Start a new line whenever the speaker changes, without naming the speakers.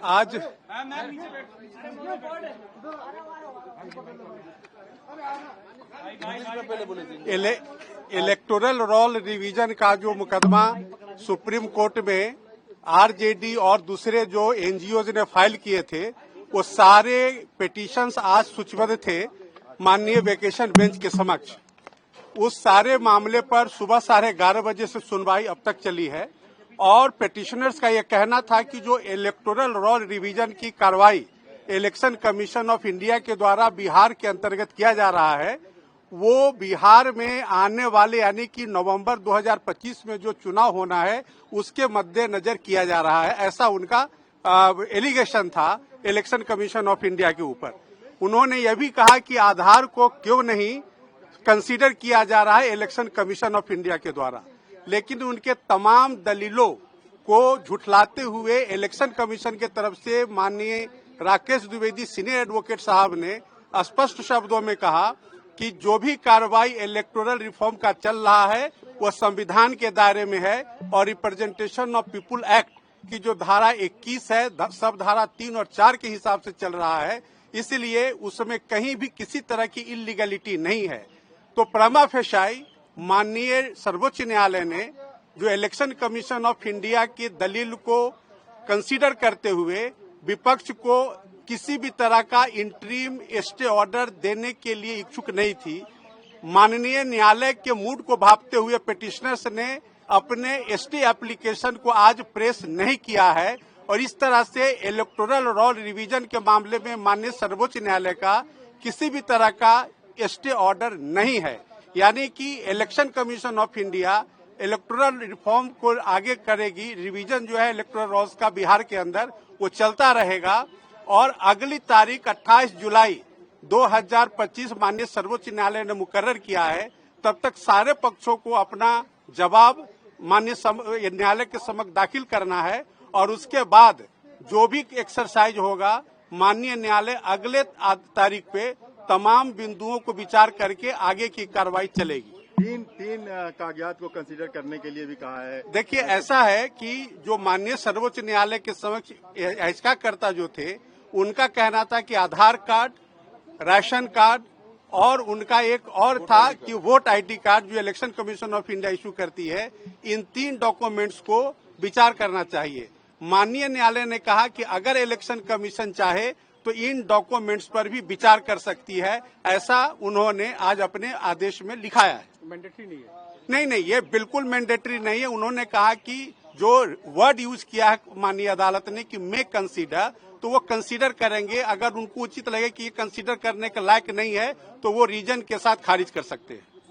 आज electoral roll revision का जो मुकदमा सुप्रीम कोर्ट में आरजेडी और दूसरे जो एनजीओ ने फाइल किए थे, वो सारे पिटीशंस आज सूचीबद्ध थे माननीय वेकेशन बेंच के समक्ष। उस सारे मामले पर सुबह 11:30 बजे से सुनवाई अब तक चली है और पिटिशनर्स का यह कहना था कि जो इलेक्टोरल रोल रिवीजन की कार्रवाई इलेक्शन कमीशन ऑफ इंडिया के द्वारा बिहार के अंतर्गत किया जा रहा है, वो बिहार में आने वाले यानी कि नवंबर 2025 में जो चुनाव होना है उसके मद्देनजर किया जा रहा है, ऐसा उनका एलिगेशन था इलेक्शन कमीशन ऑफ इंडिया के ऊपर। उन्होंने यह भी कहा कि आधार को क्यों नहीं कंसीडर किया जा रहा है इलेक्शन कमीशन ऑफ इंडिया के द्वारा, लेकिन उनके तमाम दलीलों को झुठलाते हुए इलेक्शन कमीशन के तरफ से माननीय राकेश द्विवेदी सीनियर एडवोकेट साहब ने स्पष्ट शब्दों में कहा कि जो भी कार्रवाई इलेक्टोरल रिफॉर्म का चल रहा है वह संविधान के दायरे में है और रिप्रेजेंटेशन ऑफ पीपुल एक्ट की जो धारा 21 है सब धारा 3 और 4 के हिसाब से चल रहा है, इसलिए उसमें कहीं भी किसी तरह की इलीगलिटी नहीं है। तो प्रमा फेसाई माननीय सर्वोच्च न्यायालय ने जो इलेक्शन कमीशन ऑफ इंडिया की दलील को कंसीडर करते हुए विपक्ष को किसी भी तरह का इंटरिम स्टे ऑर्डर देने के लिए इच्छुक नहीं थी। माननीय न्यायालय के मूड को भांपते हुए पिटिशनर्स ने अपने स्टे एप्लीकेशन को आज प्रेस नहीं किया है और इस तरह से इलेक्टोरल रोल रिवीजन के मामले में माननीय सर्वोच्च न्यायालय का किसी भी तरह का स्टे ऑर्डर नहीं है, यानी कि election commission of India electoral reform को आगे करेगी। रिवीजन जो है इलेक्टोरल रोल्स का बिहार के अंदर वो चलता रहेगा और अगली तारीख 28 जुलाई 2025 माननीय सर्वोच्च न्यायालय ने मुकर्रर किया है। तब तक सारे पक्षों को अपना जवाब माननीय न्यायालय के समक्ष दाखिल करना है और उसके बाद जो भी एक्सरसाइज होगा माननीय न्यायालय अगले तारीख पे तमाम बिंदुओं को विचार करके आगे की कार्रवाई चलेगी।
तीन कागजात को कंसीडर करने के लिए भी कहा है।
देखिए, ऐसा है कि जो माननीय सर्वोच्च न्यायालय के समक्ष याचिकाकर्ता जो थे उनका कहना था कि आधार कार्ड, राशन कार्ड और उनका एक और था कि वोट आईडी कार्ड जो election commission of India issue करती है, इन 3 डॉक्यूमेंट्स को विचार करना चाहिए। माननीय न्यायालय ने कहा कि अगर इलेक्शन कमीशन चाहे तो इन डॉक्यूमेंट्स पर भी विचार कर सकती है, ऐसा उन्होंने आज अपने आदेश में लिखाया है।
मैंडेटरी नहीं है?
नहीं, ये बिल्कुल मैंडेटरी नहीं है। उन्होंने कहा कि जो वर्ड यूज किया है माननीय अदालत ने कि मे कंसीडर, तो वो कंसीडर करेंगे। अगर उनको उचित लगे कि ये कंसीडर करने के लायक नहीं है तो वो रीजन के साथ खारिज कर सकते हैं।